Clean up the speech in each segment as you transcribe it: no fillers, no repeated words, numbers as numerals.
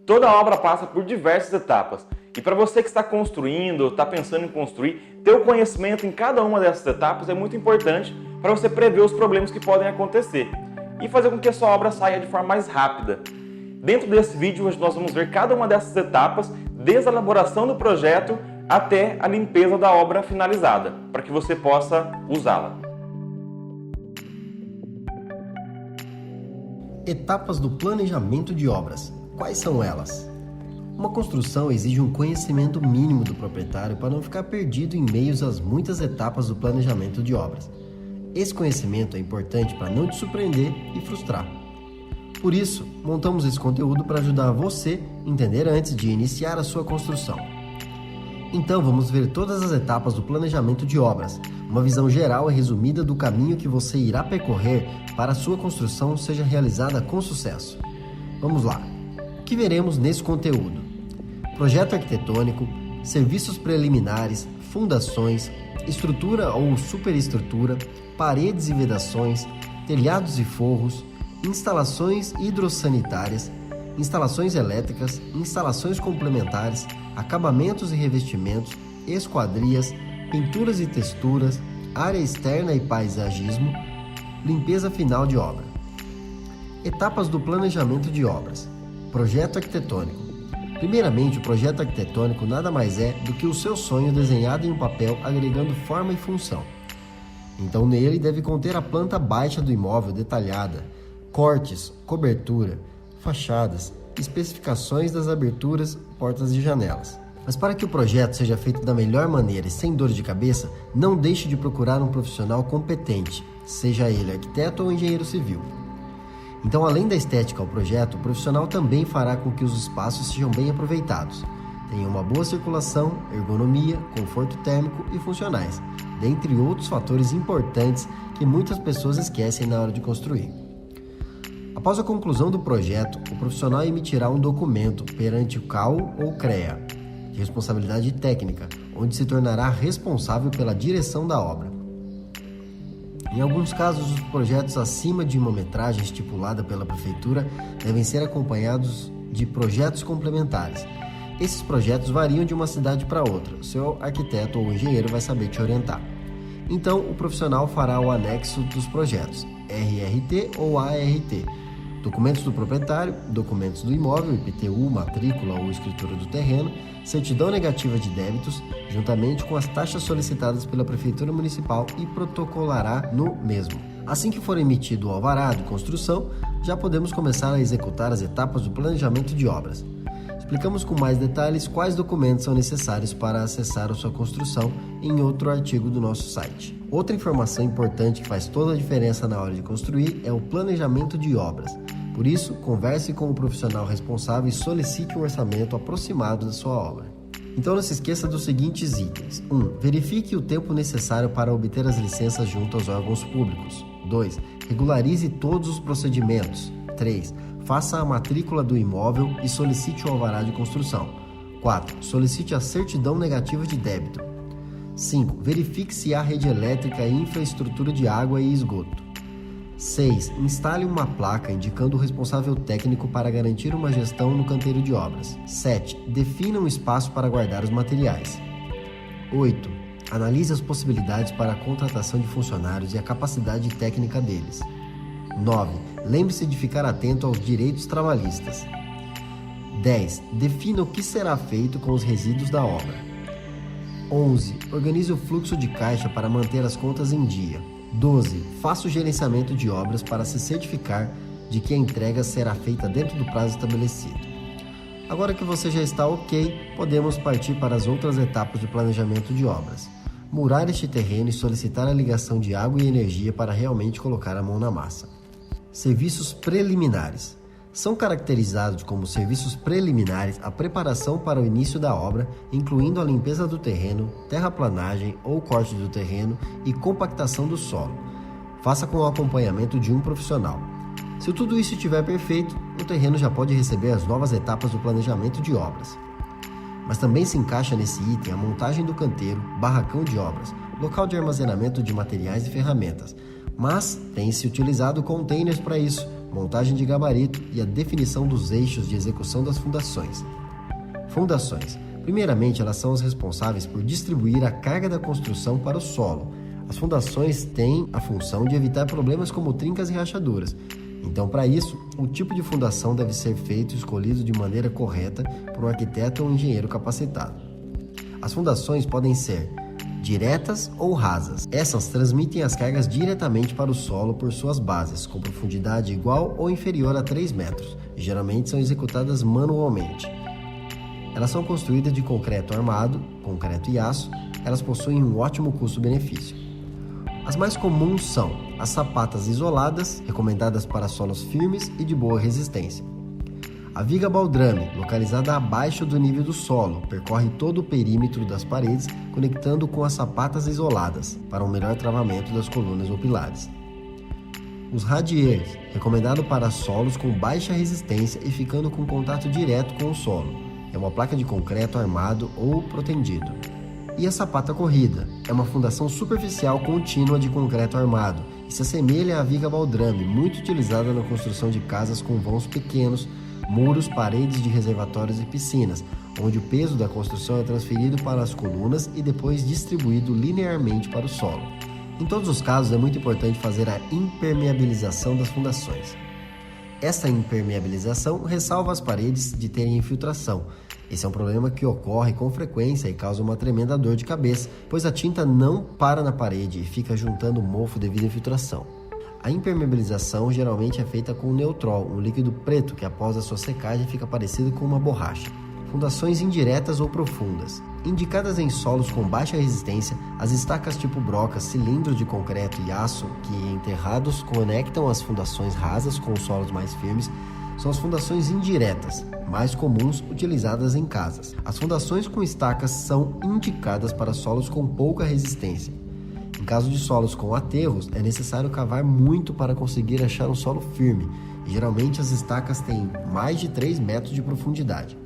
Toda obra passa por diversas etapas. E para você que está construindo, está pensando em construir, ter o conhecimento em cada uma dessas etapas é muito importante para você prever os problemas que podem acontecer e fazer com que a sua obra saia de forma mais rápida. Dentro desse vídeo, hoje nós vamos ver cada uma dessas etapas, desde a elaboração do projeto até a limpeza da obra finalizada, para que você possa usá-la. Etapas do planejamento de obras. Quais são elas? Uma construção exige um conhecimento mínimo do proprietário para não ficar perdido em meio às muitas etapas do planejamento de obras. Esse conhecimento é importante para não te surpreender e frustrar. Por isso, montamos esse conteúdo para ajudar você a entender antes de iniciar a sua construção. Então, vamos ver todas as etapas do planejamento de obras, uma visão geral e resumida do caminho que você irá percorrer para a sua construção seja realizada com sucesso. Vamos lá! O que veremos nesse conteúdo? Projeto arquitetônico, serviços preliminares, fundações, estrutura ou superestrutura, paredes e vedações, telhados e forros, instalações hidrossanitárias, instalações elétricas, instalações complementares, acabamentos e revestimentos, esquadrias, pinturas e texturas, área externa e paisagismo, limpeza final de obra. Etapas do planejamento de obras. Projeto arquitetônico. Primeiramente, o projeto arquitetônico nada mais é do que o seu sonho desenhado em um papel agregando forma e função. Então nele deve conter a planta baixa do imóvel detalhada, cortes, cobertura, fachadas, especificações das aberturas, portas e janelas. Mas para que o projeto seja feito da melhor maneira e sem dor de cabeça, não deixe de procurar um profissional competente, seja ele arquiteto ou engenheiro civil. Então, além da estética ao projeto, o profissional também fará com que os espaços sejam bem aproveitados, tenham uma boa circulação, ergonomia, conforto térmico e funcionais, dentre outros fatores importantes que muitas pessoas esquecem na hora de construir. Após a conclusão do projeto, o profissional emitirá um documento perante o CAU ou CREA, de responsabilidade técnica, onde se tornará responsável pela direção da obra. Em alguns casos, os projetos acima de uma metragem estipulada pela prefeitura devem ser acompanhados de projetos complementares. Esses projetos variam de uma cidade para outra, o seu arquiteto ou engenheiro vai saber te orientar. Então, o profissional fará o anexo dos projetos, RRT ou ART, documentos do proprietário, documentos do imóvel, IPTU, matrícula ou escritura do terreno, certidão negativa de débitos, juntamente com as taxas solicitadas pela Prefeitura Municipal e protocolará no mesmo. Assim que for emitido o alvará de construção, já podemos começar a executar as etapas do planejamento de obras. Explicamos com mais detalhes quais documentos são necessários para acessar a sua construção em outro artigo do nosso site. Outra informação importante que faz toda a diferença na hora de construir é o planejamento de obras. Por isso, converse com o profissional responsável e solicite um orçamento aproximado da sua obra. Então não se esqueça dos seguintes itens. 1. Verifique o tempo necessário para obter as licenças junto aos órgãos públicos. 2. Regularize todos os procedimentos. 3. Faça a matrícula do imóvel e solicite o alvará de construção. 4. Solicite a certidão negativa de débito. 5. Verifique se há rede elétrica e infraestrutura de água e esgoto. 6. Instale uma placa indicando o responsável técnico para garantir uma gestão no canteiro de obras. 7. Defina um espaço para guardar os materiais. 8. Analise as possibilidades para a contratação de funcionários e a capacidade técnica deles. 9. Lembre-se de ficar atento aos direitos trabalhistas. 10. Defina o que será feito com os resíduos da obra. 11. Organize o fluxo de caixa para manter as contas em dia. 12. Faça o gerenciamento de obras para se certificar de que a entrega será feita dentro do prazo estabelecido. Agora que você já está ok, podemos partir para as outras etapas do planejamento de obras. Murar este terreno e solicitar a ligação de água e energia para realmente colocar a mão na massa. Serviços preliminares. São caracterizados como serviços preliminares a preparação para o início da obra, incluindo a limpeza do terreno, terraplanagem ou corte do terreno e compactação do solo. Faça com o acompanhamento de um profissional. Se tudo isso estiver perfeito, o terreno já pode receber as novas etapas do planejamento de obras. Mas também se encaixa nesse item a montagem do canteiro, barracão de obras, local de armazenamento de materiais e ferramentas, mas tem-se utilizado containers para isso, montagem de gabarito e a definição dos eixos de execução das fundações. Fundações. Primeiramente, elas são as responsáveis por distribuir a carga da construção para o solo. As fundações têm a função de evitar problemas como trincas e rachaduras. Então, para isso, o tipo de fundação deve ser feito e escolhido de maneira correta por um arquiteto ou um engenheiro capacitado. As fundações podem ser diretas ou rasas. Essas transmitem as cargas diretamente para o solo por suas bases, com profundidade igual ou inferior a 3 metros, e geralmente são executadas manualmente. Elas são construídas de concreto armado, concreto e aço. Elas possuem um ótimo custo-benefício. As mais comuns são as sapatas isoladas, recomendadas para solos firmes e de boa resistência. A viga baldrame, localizada abaixo do nível do solo, percorre todo o perímetro das paredes, conectando com as sapatas isoladas, para um melhor travamento das colunas ou pilares. Os radiers, recomendado para solos com baixa resistência e ficando com contato direto com o solo. É uma placa de concreto armado ou protendido. E a sapata corrida é uma fundação superficial contínua de concreto armado e se assemelha à viga baldrame, muito utilizada na construção de casas com vãos pequenos, muros, paredes de reservatórios e piscinas, onde o peso da construção é transferido para as colunas e depois distribuído linearmente para o solo. Em todos os casos, é muito importante fazer a impermeabilização das fundações. Essa impermeabilização ressalva as paredes de terem infiltração. Esse é um problema que ocorre com frequência e causa uma tremenda dor de cabeça, pois a tinta não para na parede e fica juntando mofo devido à infiltração. A impermeabilização geralmente é feita com Neutrol, um líquido preto que após a sua secagem fica parecido com uma borracha. Fundações indiretas ou profundas. Indicadas em solos com baixa resistência, as estacas tipo brocas, cilindros de concreto e aço que enterrados conectam as fundações rasas com os solos mais firmes são as fundações indiretas, mais comuns utilizadas em casas. As fundações com estacas são indicadas para solos com pouca resistência. Em caso de solos com aterros, é necessário cavar muito para conseguir achar um solo firme, e geralmente as estacas têm mais de 3 metros de profundidade.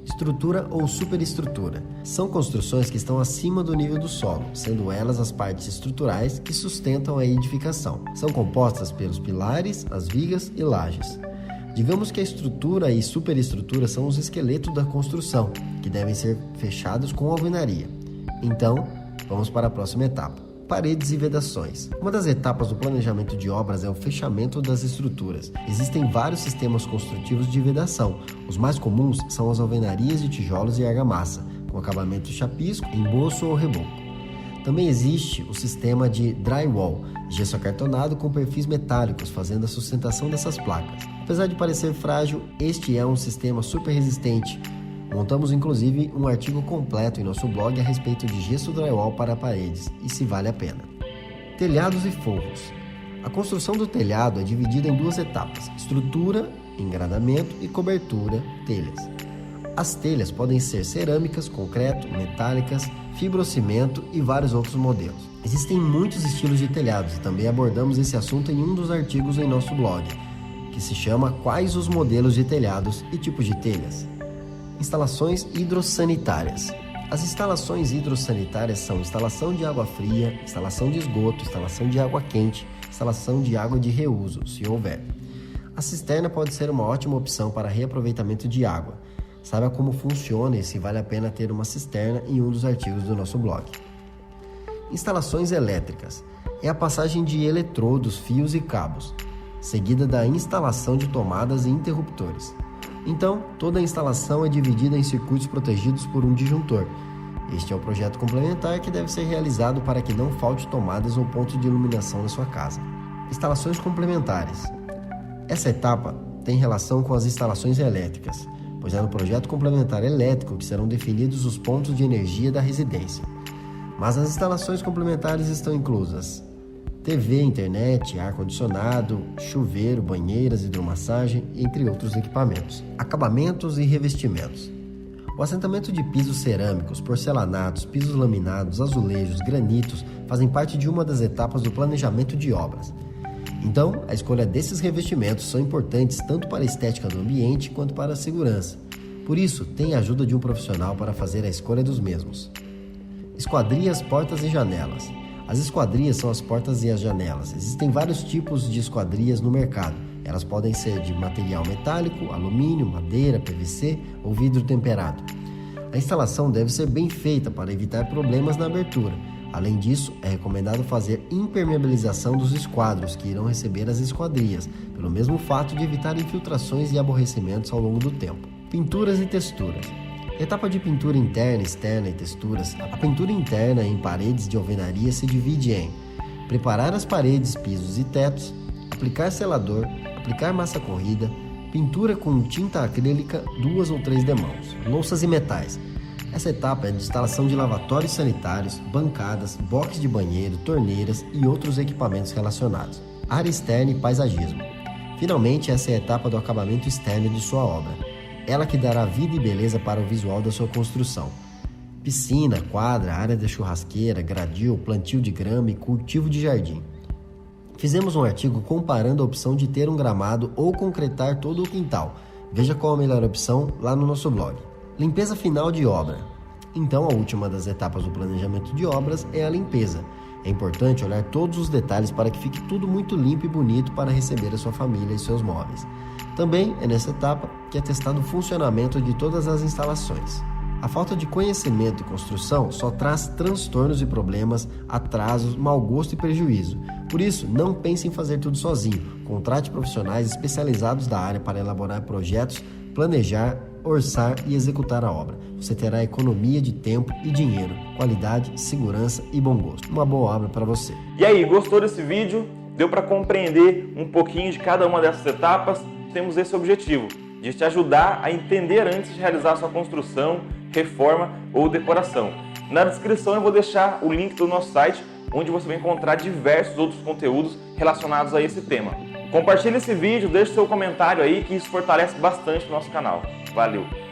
Estrutura ou superestrutura. São construções que estão acima do nível do solo, sendo elas as partes estruturais que sustentam a edificação. São compostas pelos pilares, as vigas e lajes. Digamos que a estrutura e superestrutura são os esqueletos da construção, que devem ser fechados com alvenaria. Então, vamos para a próxima etapa. Paredes e vedações. Uma das etapas do planejamento de obras é o fechamento das estruturas. Existem vários sistemas construtivos de vedação. Os mais comuns são as alvenarias de tijolos e argamassa, com acabamento chapisco, emboço ou reboco. Também existe o sistema de drywall, gesso acartonado com perfis metálicos, fazendo a sustentação dessas placas. Apesar de parecer frágil, este é um sistema super resistente. Montamos inclusive um artigo completo em nosso blog a respeito de gesso drywall para paredes e se vale a pena. Telhados e forros. A construção do telhado é dividida em 2 etapas: estrutura, engradamento e cobertura, telhas. As telhas podem ser cerâmicas, concreto, metálicas, fibrocimento e vários outros modelos. Existem muitos estilos de telhados e também abordamos esse assunto em um dos artigos em nosso blog, que se chama Quais os modelos de telhados e tipos de telhas. Instalações hidrossanitárias. As instalações hidrossanitárias são instalação de água fria, instalação de esgoto, instalação de água quente, instalação de água de reuso, se houver. A cisterna pode ser uma ótima opção para reaproveitamento de água. Saiba como funciona e se vale a pena ter uma cisterna em um dos artigos do nosso blog. Instalações elétricas. É a passagem de eletrodos, fios e cabos, seguida da instalação de tomadas e interruptores. Então, toda a instalação é dividida em circuitos protegidos por um disjuntor. Este é o projeto complementar que deve ser realizado para que não falte tomadas ou pontos de iluminação na sua casa. Instalações complementares. Essa etapa tem relação com as instalações elétricas, pois é no projeto complementar elétrico que serão definidos os pontos de energia da residência. Mas as instalações complementares estão inclusas TV, internet, ar-condicionado, chuveiro, banheiras, hidromassagem, entre outros equipamentos. Acabamentos e revestimentos. O assentamento de pisos cerâmicos, porcelanatos, pisos laminados, azulejos, granitos fazem parte de uma das etapas do planejamento de obras. Então, a escolha desses revestimentos são importantes tanto para a estética do ambiente quanto para a segurança. Por isso, tenha a ajuda de um profissional para fazer a escolha dos mesmos. Esquadrias, portas e janelas. As esquadrias são as portas e as janelas. Existem vários tipos de esquadrias no mercado. Elas podem ser de material metálico, alumínio, madeira, PVC ou vidro temperado. A instalação deve ser bem feita para evitar problemas na abertura. Além disso, é recomendado fazer impermeabilização dos esquadros que irão receber as esquadrias, pelo mesmo fato de evitar infiltrações e aborrecimentos ao longo do tempo. Pinturas e texturas. Etapa de pintura interna, externa e texturas. A pintura interna em paredes de alvenaria se divide em preparar as paredes, pisos e tetos, aplicar selador, aplicar massa corrida, pintura com tinta acrílica, 2 ou 3 demãos, louças e metais. Essa etapa é de instalação de lavatórios sanitários, bancadas, boxes de banheiro, torneiras e outros equipamentos relacionados. Área externa e paisagismo. Finalmente, essa é a etapa do acabamento externo de sua obra. Ela que dará vida e beleza para o visual da sua construção. Piscina, quadra, área de churrasqueira, gradil, plantio de grama e cultivo de jardim. Fizemos um artigo comparando a opção de ter um gramado ou concretar todo o quintal. Veja qual a melhor opção lá no nosso blog. Limpeza final de obra. Então, a última das etapas do planejamento de obras é a limpeza. É importante olhar todos os detalhes para que fique tudo muito limpo e bonito para receber a sua família e seus móveis. Também é nessa etapa que é testado o funcionamento de todas as instalações. A falta de conhecimento e construção só traz transtornos e problemas, atrasos, mau gosto e prejuízo. Por isso, não pense em fazer tudo sozinho. Contrate profissionais especializados da área para elaborar projetos, planejar, orçar e executar a obra. Você terá economia de tempo e dinheiro, qualidade, segurança e bom gosto. Uma boa obra para você. E aí, gostou desse vídeo? Deu para compreender um pouquinho de cada uma dessas etapas? Temos esse objetivo, de te ajudar a entender antes de realizar a sua construção, reforma ou decoração. Na descrição eu vou deixar o link do nosso site, onde você vai encontrar diversos outros conteúdos relacionados a esse tema. Compartilhe esse vídeo, deixe seu comentário aí, que isso fortalece bastante o nosso canal. Valeu!